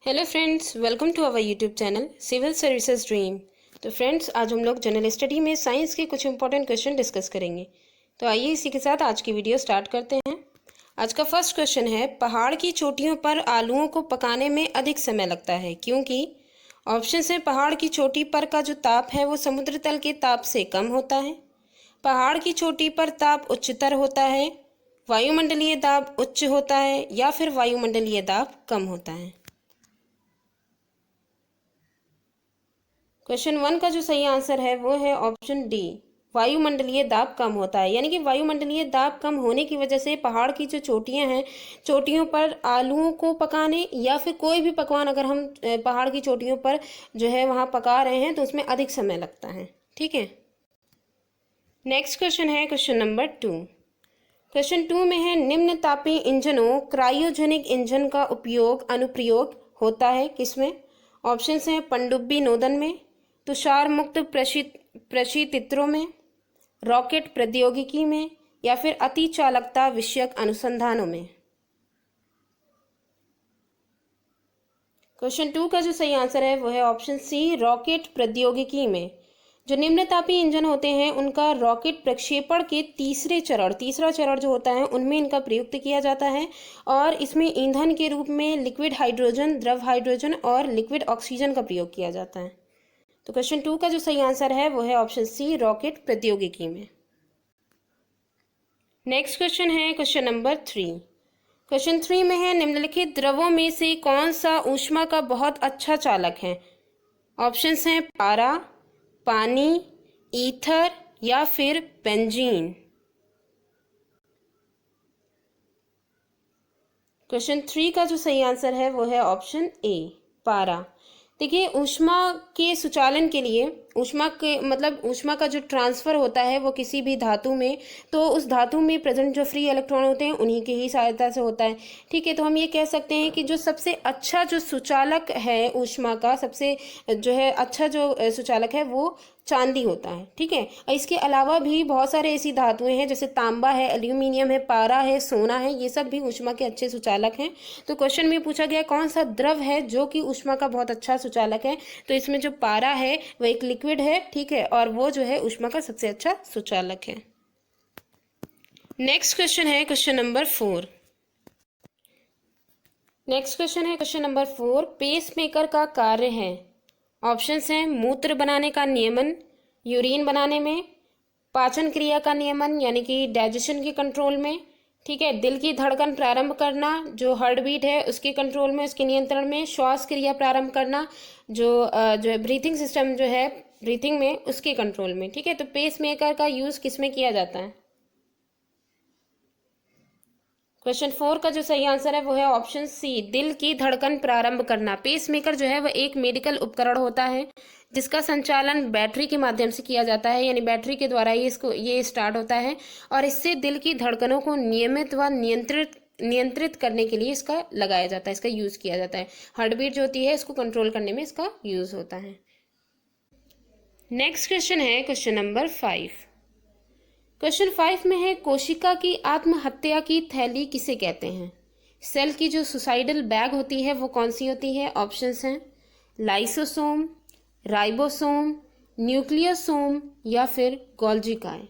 Hello friends, welcome to our YouTube channel civil services dream. तो friends, आज हम लोग जनरल स्टडी में साइंस के कुछ इंपॉर्टेंट क्वेश्चन डिस्कस करेंगे। तो आइए इसी के साथ आज की वीडियो स्टार्ट करते हैं। आज का फर्स्ट क्वेश्चन है, पहाड़ की चोटियों पर आलूओं को पकाने में अधिक समय लगता है क्योंकि ऑप्शन है, पहाड़ की चोटी पर का जो ताप है वो समुद्र तल के ताप से कम होता है, पहाड़ की चोटी पर ताप उच्चतर होता है, वायुमंडलीय दाब उच्च होता है या फिर वायुमंडलीय दाब कम होता है। क्वेश्चन 1 का जो सही आंसर है वो है ऑप्शन डी, वायुमंडलीय दाब कम होता है। यानी कि वायुमंडलीय दाब कम होने की वजह से पहाड़ की जो चोटियां हैं, चोटियों पर आलूओं को पकाने या फिर कोई भी पकवान अगर हम पहाड़ की चोटियों पर जो है वहाँ पका रहे हैं तो उसमें अधिक समय लगता है। ठीक है, नेक्स्ट क्वेश्चन है क्वेश्चन नंबर 2। क्वेश्चन 2 में है, निम्न तापीय इंजनों क्रायोजेनिक इंजन का उपयोग अनुप्रयोग होता है किसमें? ऑप्शन हैं, पनडुब्बी नोदन में, तुषार मुक्त प्रशीतित्रों में, रॉकेट प्रौद्योगिकी में या फिर अति चालकता विषयक अनुसंधानों में। क्वेश्चन 2 का जो सही आंसर है वो है ऑप्शन सी, रॉकेट प्रौद्योगिकी में। जो निम्न तापीय इंजन होते हैं उनका रॉकेट प्रक्षेपण के तीसरा चरण जो होता है उनमें इनका प्रयुक्त किया जाता है और इसमें ईंधन के रूप में लिक्विड हाइड्रोजन, द्रव हाइड्रोजन और लिक्विड ऑक्सीजन का प्रयोग किया जाता है। तो क्वेश्चन 2 का जो सही आंसर है वो है ऑप्शन सी, रॉकेट प्रौद्योगिकी में। नेक्स्ट क्वेश्चन है क्वेश्चन नंबर 3। क्वेश्चन 3 में है, निम्नलिखित द्रवों में से कौन सा ऊष्मा का बहुत अच्छा चालक है? ऑप्शंस हैं, पारा, पानी, ईथर या फिर बेंजीन। क्वेश्चन 3 का जो सही आंसर है वो है ऑप्शन ए, पारा। देखिए, ऊष्मा के सुचालन के लिए ऊष्मा का जो ट्रांसफर होता है वो किसी भी धातु में, तो उस धातु में प्रेजेंट जो फ्री इलेक्ट्रॉन होते हैं उन्हीं की ही सहायता से होता है। ठीक है, तो हम ये कह सकते हैं कि जो सबसे अच्छा जो सुचालक है ऊष्मा का, सबसे जो है अच्छा जो सुचालक है वो चांदी होता है। ठीक है, इसके अलावा भी बहुत सारे ऐसी धातुएं हैं जैसे तांबा है, एल्यूमिनियम है, पारा है, सोना है, ये सब भी ऊष्मा के अच्छे सुचालक हैं। तो क्वेश्चन में पूछा गया कौन सा द्रव है जो कि ऊष्मा का बहुत अच्छा सुचालक है, तो इसमें जो पारा है वो एक लिक्विड है। ठीक है, और वो जो है ऊष्मा का सबसे अच्छा सुचालक है। नेक्स्ट क्वेश्चन है क्वेश्चन नंबर 4। नेक्स्ट क्वेश्चन है क्वेश्चन नंबर 4, पेस मेकर का कार्य है। ऑप्शंस हैं, मूत्र बनाने का नियमन, यूरिन बनाने में, पाचन क्रिया का नियमन यानी कि डाइजेशन के कंट्रोल में, ठीक है, दिल की धड़कन प्रारंभ करना, जो हार्ट बीट है उसके कंट्रोल में, उसके नियंत्रण में, श्वास क्रिया प्रारंभ करना, जो है ब्रीथिंग सिस्टम जो है ब्रीथिंग में उसके कंट्रोल में। ठीक है, तो पेस मेकर का यूज किसमें किया जाता है? क्वेश्चन 4 का जो सही आंसर है वो है ऑप्शन सी, दिल की धड़कन प्रारंभ करना। पेस मेकर जो है वह एक मेडिकल उपकरण होता है जिसका संचालन बैटरी के माध्यम से किया जाता है, यानी बैटरी के द्वारा ही ये स्टार्ट होता है और इससे दिल की धड़कनों को नियमित व नियंत्रित करने के लिए इसका लगाया जाता है, इसका यूज किया जाता है। हार्ट बीट जो होती है इसको कंट्रोल करने में इसका यूज होता है। नेक्स्ट क्वेश्चन है क्वेश्चन नंबर 5। क्वेश्चन 5 में है, कोशिका की आत्महत्या की थैली किसे कहते हैं? सेल की जो सुसाइडल बैग होती है वो कौन सी होती है? ऑप्शंस हैं, लाइसोसोम, राइबोसोम, न्यूक्लियोसोम या फिर गोल्जिकाएं।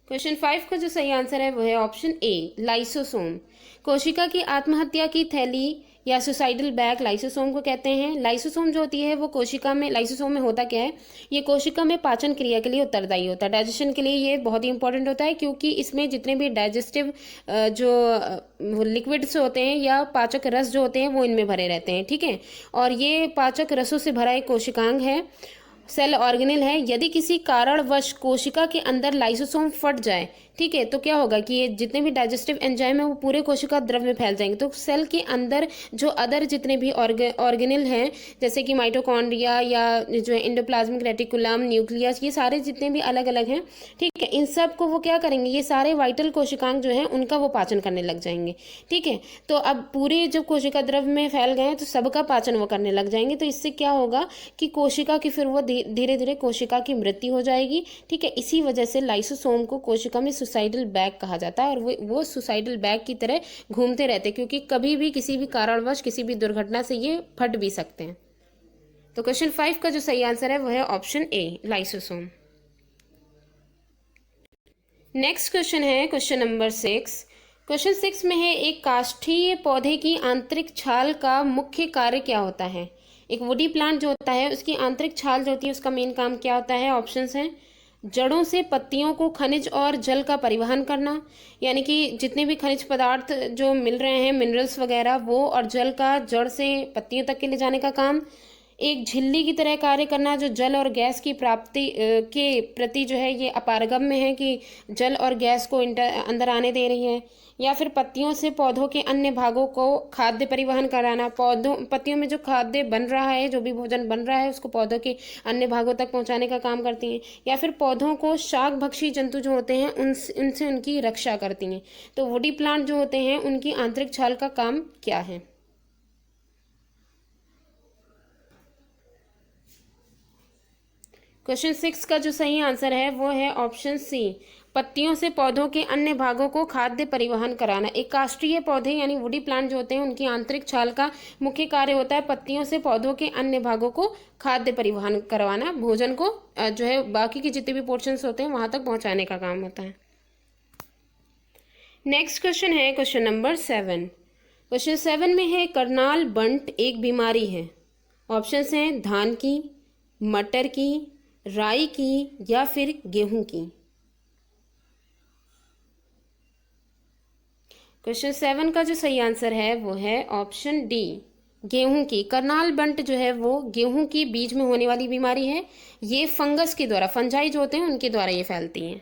क्वेश्चन 5 का जो सही आंसर है वो है ऑप्शन ए, लाइसोसोम। कोशिका की आत्महत्या की थैली या सुसाइडल बैग लाइसोसोम को कहते हैं। लाइसोसोम जो होती है वो कोशिका में, लाइसोसोम में होता क्या है, ये कोशिका में पाचन क्रिया के लिए उत्तरदायी होता है, डाइजेशन के लिए ये बहुत ही इंपॉर्टेंट होता है क्योंकि इसमें जितने भी डाइजेस्टिव जो लिक्विड्स होते हैं या पाचक रस जो होते हैं वो इनमें भरे रहते हैं। ठीक है, और ये पाचक रसों से भरा एक कोशिकांग है, सेल ऑर्गेनेल है। यदि किसी कारणवश कोशिका के अंदर लाइसोसोम फट जाए, ठीक है, तो क्या होगा कि ये जितने भी डाइजेस्टिव एंजाइम है वो पूरे कोशिका द्रव में फैल जाएंगे। तो सेल के अंदर जो अदर जितने भी ऑर्गेनेल हैं जैसे कि माइटोकॉन्ड्रिया या जो है एंडोप्लाज्मिक रेटिकुलम, न्यूक्लियस, ये सारे जितने भी अलग अलग हैं, ठीक है, इन सब को वो क्या करेंगे, ये सारे वाइटल कोशिकांग जो है उनका वो पाचन करने लग जाएंगे। ठीक है, तो अब पूरे जब कोशिका द्रव में फैल गए तो सबका पाचन वो करने लग जाएंगे। तो इससे क्या होगा कि कोशिका की फिर वो धीरे धीरे कोशिका की मृत्यु हो जाएगी। ठीक है, इसी वजह से लाइसोसोम को कोशिका में सुसाइडल बैग कहा जाता है, और वो सुसाइडल बैग की तरह घूमते रहते हैं, क्योंकि कभी भी किसी भी कारणवश किसी भी दुर्घटना से ये फट भी सकते हैं। तो क्वेश्चन 5 का जो सही आंसर है वो है option A, lysosome. Next question है क्वेश्चन नंबर 6। क्वेश्चन 6 में है, एक काष्ठीय पौधे की आंतरिक छाल का मुख्य कार्य क्या होता है। एक वुडी प्लांट जो होता है उसकी आंतरिक छाल जो होती है उसका मेन काम क्या होता है। ऑप्शंस हैं, जड़ों से पत्तियों को खनिज और जल का परिवहन करना, यानी कि जितने भी खनिज पदार्थ जो मिल रहे हैं, मिनरल्स वगैरह, वो और जल का जड़ से पत्तियों तक के ले जाने का काम। एक झिल्ली की तरह कार्य करना जो जल और गैस की प्राप्ति के प्रति जो है ये अपारगम्य है कि जल और गैस को अंदर आने दे रही है। या फिर पत्तियों से पौधों के अन्य भागों को खाद्य परिवहन कराना, पत्तियों में जो खाद्य बन रहा है, जो भी भोजन बन रहा है उसको पौधों के अन्य भागों तक पहुंचाने का काम करती हैं। या फिर पौधों को शाक भक्षी जंतु जो होते हैं उनसे उनकी रक्षा करती हैं। तो वुडी प्लांट जो होते हैं उनकी आंतरिक छाल का काम क्या है। क्वेश्चन 6 का जो सही आंसर है वो है ऑप्शन सी, पत्तियों से पौधों के अन्य भागों को खाद्य परिवहन कराना। एक काष्ठीय पौधे यानी वुडी प्लांट जो होते हैं उनकी आंतरिक छाल का मुख्य कार्य होता है पत्तियों से पौधों के अन्य भागों को खाद्य परिवहन करवाना, भोजन को जो है बाकी के जितने भी पोर्शंस होते हैं वहां तक पहुंचाने का काम होता है। नेक्स्ट क्वेश्चन है क्वेश्चन नंबर 7। क्वेश्चन 7 में है, करनाल बंट एक बीमारी है। ऑप्शंस हैं, धान की, मटर की, राई की, या फिर गेहूं की। क्वेश्चन 7 का जो सही आंसर है वो है ऑप्शन डी, गेहूं की। करनाल बंट जो है वो गेहूं की बीज में होने वाली बीमारी है। ये फंगस के द्वारा, फंजाई जो होते हैं उनके द्वारा ये फैलती हैं।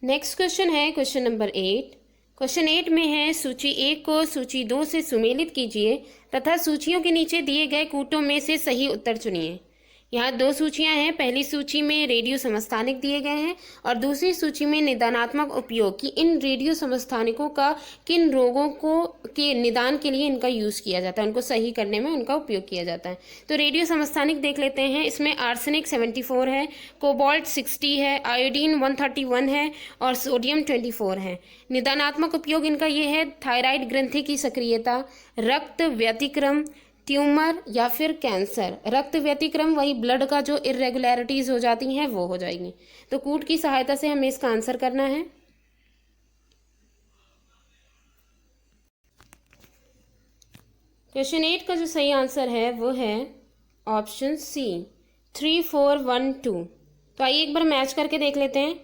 नेक्स्ट क्वेश्चन है क्वेश्चन नंबर 8। क्वेश्चन 8 में है, सूची 1 को सूची 2 से सुमेलित कीजिए तथा सूचियों के नीचे दिए गए कूटों में से सही उत्तर चुनिए। यहाँ 2 सूचियां हैं। पहली सूची में रेडियो समस्थानिक दिए गए हैं और दूसरी सूची में निदानात्मक उपयोग, कि इन रेडियो समस्थानिकों का किन रोगों को के निदान के लिए इनका यूज किया जाता है, उनको सही करने में उनका उपयोग किया जाता है। तो रेडियो समस्थानिक देख लेते हैं। इसमें आर्सेनिक 74 है, कोबाल्ट 60 है, आयोडीन 131 है और सोडियम 24 है। निदानात्मक उपयोग इनका ये है, थायराइड ग्रंथि की सक्रियता, रक्त व्यतिक्रम, ट्यूमर या फिर कैंसर। रक्त व्यतिक्रम वही ब्लड का जो इरेगुलरिटीज हो जाती हैं वो हो जाएगी। तो कूट की सहायता से हमें इसका आंसर करना है। क्वेश्चन 8 का जो सही आंसर है वो है ऑप्शन सी, 3412। तो आइए एक बार मैच करके देख लेते हैं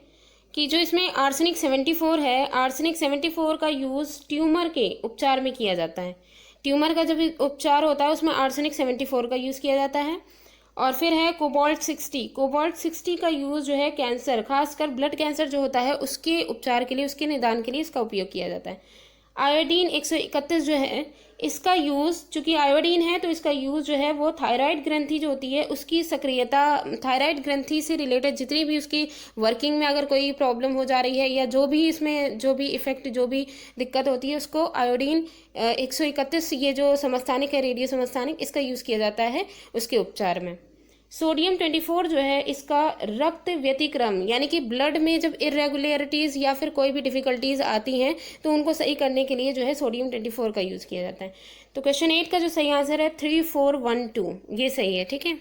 कि जो इसमें आर्सेनिक 74 है, आर्सेनिक 74 का यूज ट्यूमर के उपचार में किया जाता है। ट्यूमर का जब उपचार होता है उसमें आर्सेनिक 74 का यूज़ किया जाता है। और फिर है कोबाल्ट 60। कोबाल्ट 60 का यूज़ जो है कैंसर, खासकर ब्लड कैंसर जो होता है उसके उपचार के लिए, उसके निदान के लिए इसका उपयोग किया जाता है। आयोडीन 131 जो है इसका यूज़, चूंकि आयोडीन है तो इसका यूज़ जो है वो थायराइड ग्रंथि जो होती है उसकी सक्रियता, थायराइड ग्रंथि से रिलेटेड जितनी भी उसकी वर्किंग में अगर कोई प्रॉब्लम हो जा रही है या जो भी इसमें जो भी इफेक्ट, जो भी दिक्कत होती है उसको आयोडीन 131 ये जो समस्थानिक है, रेडियो समस्थानिक, इसका यूज़ किया जाता है उसके उपचार में। सोडियम 24 जो है इसका रक्त व्यतिक्रम, यानी कि ब्लड में जब इरेगुलरिटीज़ या फिर कोई भी डिफिकल्टीज आती हैं तो उनको सही करने के लिए जो है सोडियम 24 का यूज़ किया जाता है। तो क्वेश्चन 8 का जो सही आंसर है 3412, ये सही है। ठीक है,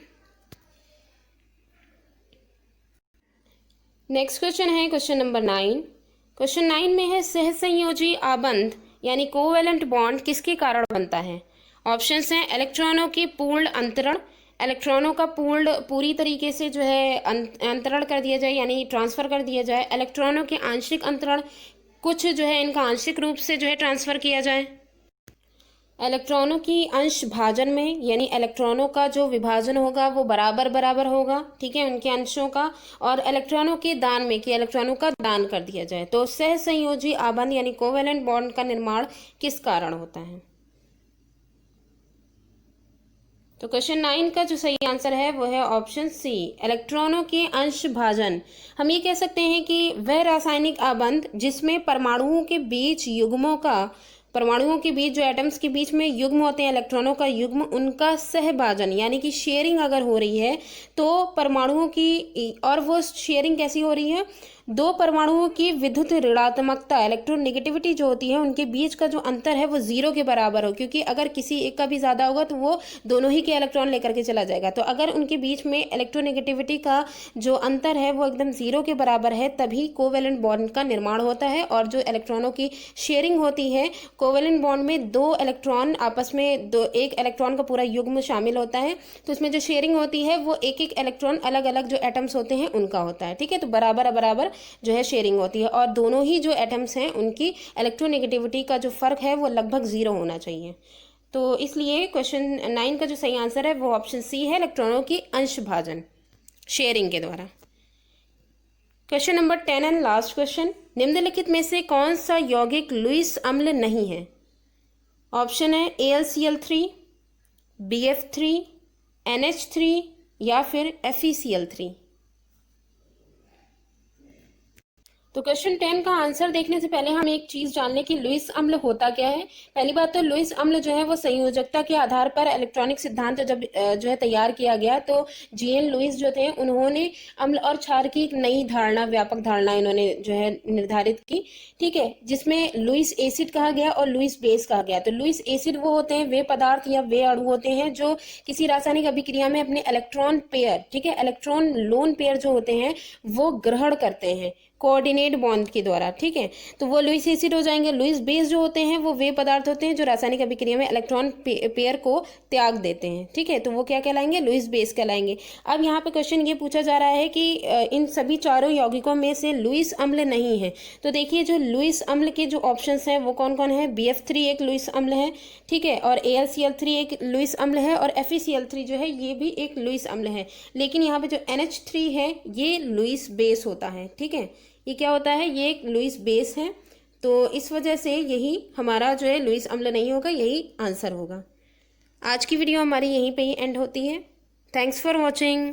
नेक्स्ट क्वेश्चन है क्वेश्चन नंबर 9। क्वेश्चन 9 में है, सहसंयोजी आबंध यानी कोवेलेंट बॉन्ड किसके कारण बनता है। ऑप्शंस हैं, इलेक्ट्रॉनों के पूर्ण अंतरण, इलेक्ट्रॉनों का पूरी तरीके से जो है अंतरण कर दिया जाए यानी ट्रांसफ़र कर दिया जाए, इलेक्ट्रॉनों के आंशिक अंतरण, कुछ जो है इनका आंशिक रूप से जो है ट्रांसफ़र किया जाए, इलेक्ट्रॉनों की अंश भाजन में यानी इलेक्ट्रॉनों का जो विभाजन होगा वो बराबर बराबर होगा, ठीक है, उनके अंशों का, और इलेक्ट्रॉनों के दान में कि इलेक्ट्रॉनों का दान कर दिया जाए। तो सहसंयोजी आबंध यानी कोवेलेंट बॉन्ड का निर्माण किस कारण होता है। तो क्वेश्चन 9 का जो सही आंसर है वो है ऑप्शन सी, इलेक्ट्रॉनों के अंश भाजन। हम ये कह सकते हैं कि वह रासायनिक आबंध जिसमें परमाणुओं के बीच युग्मों का, परमाणुओं के बीच जो एटम्स के बीच में युग्म होते हैं इलेक्ट्रॉनों का युग्म, उनका सहभाजन यानी कि शेयरिंग अगर हो रही है तो परमाणुओं की, और वो शेयरिंग कैसी हो रही है, दो परमाणुओं की विद्युत ऋणात्मकता इलेक्ट्रोनेगेटिविटी जो होती है उनके बीच का जो अंतर है वो 0 के बराबर हो, क्योंकि अगर किसी एक का भी ज़्यादा होगा तो वो दोनों ही के इलेक्ट्रॉन लेकर के चला जाएगा। तो अगर उनके बीच में इलेक्ट्रोनेगेटिविटी का जो अंतर है वो एकदम 0 के बराबर है तभी कोवेलेंट बॉन्ड का निर्माण होता है। और जो इलेक्ट्रॉनों की शेयरिंग होती है, कोवेलेंट बॉन्ड में दो इलेक्ट्रॉन आपस में एक इलेक्ट्रॉन का पूरा युग्म शामिल होता है, तो उसमें जो शेयरिंग होती है वो एक एक इलेक्ट्रॉन अलग अलग जो एटम्स होते हैं उनका होता है। ठीक है, तो बराबर बराबर जो है शेयरिंग होती है और दोनों ही जो एटम्स हैं उनकी इलेक्ट्रोनेगेटिविटी का जो फर्क है वो लगभग 0 होना चाहिए। तो इसलिए क्वेश्चन 9 का जो सही आंसर है वो ऑप्शन सी है, इलेक्ट्रॉनों की अंश भाजन शेयरिंग के द्वारा। Question number 10 and last question, निम्नलिखित में से कौन सा यौगिक लुईस अम्ल नहीं है? ऑप्शन है AlCl3, BF3, NH3 या फिर FeCl3। तो क्वेश्चन 10 का आंसर देखने से पहले हम एक चीज जान लें कि लुईस अम्ल होता क्या है। पहली बात तो लुईस अम्ल जो है वो संयोजकता के आधार पर इलेक्ट्रॉनिक सिद्धांत जब जो है तैयार किया गया तो जीएन लुईस जो थे उन्होंने अम्ल और क्षार की एक नई धारणा, व्यापक धारणा इन्होंने जो है निर्धारित की। ठीक है, जिसमें लुईस एसिड कहा गया और लुईस बेस कहा गया। तो लुईस एसिड वो होते हैं, वे पदार्थ या वे अणु होते हैं जो किसी रासायनिक अभिक्रिया में अपने इलेक्ट्रॉन पेयर, ठीक है, इलेक्ट्रॉन लोन पेयर जो होते हैं वो ग्रहण करते हैं कोऑर्डिनेट बॉन्ड के द्वारा। ठीक है, तो वो लुईस एसिड हो जाएंगे। लुईस बेस जो होते हैं वो वे पदार्थ होते हैं जो रासायनिक अभिक्रिया में इलेक्ट्रॉन पेयर को त्याग देते हैं। ठीक है, तो वो क्या कहलाएंगे? लुईस बेस कहलाएंगे। अब यहाँ पे क्वेश्चन ये पूछा जा रहा है कि इन सभी चारों यौगिकों में से लुईस अम्ल नहीं है। तो देखिए जो लुईस अम्ल के जो ऑप्शंस हैं वो कौन कौन है? BF3 एक लुईस अम्ल है, ठीक है, और AlCl3 एक लुईस अम्ल है और FeCl3 जो है ये भी एक लुईस अम्ल है। लेकिन यहाँ पे जो NH3 है ये लुईस बेस होता है। ठीक है, ये क्या होता है? ये एक लुईस बेस है, तो इस वजह से यही हमारा जो है लुईस अम्ल नहीं होगा, यही आंसर होगा। आज की वीडियो हमारी यहीं पे ही एंड होती है। Thanks for watching.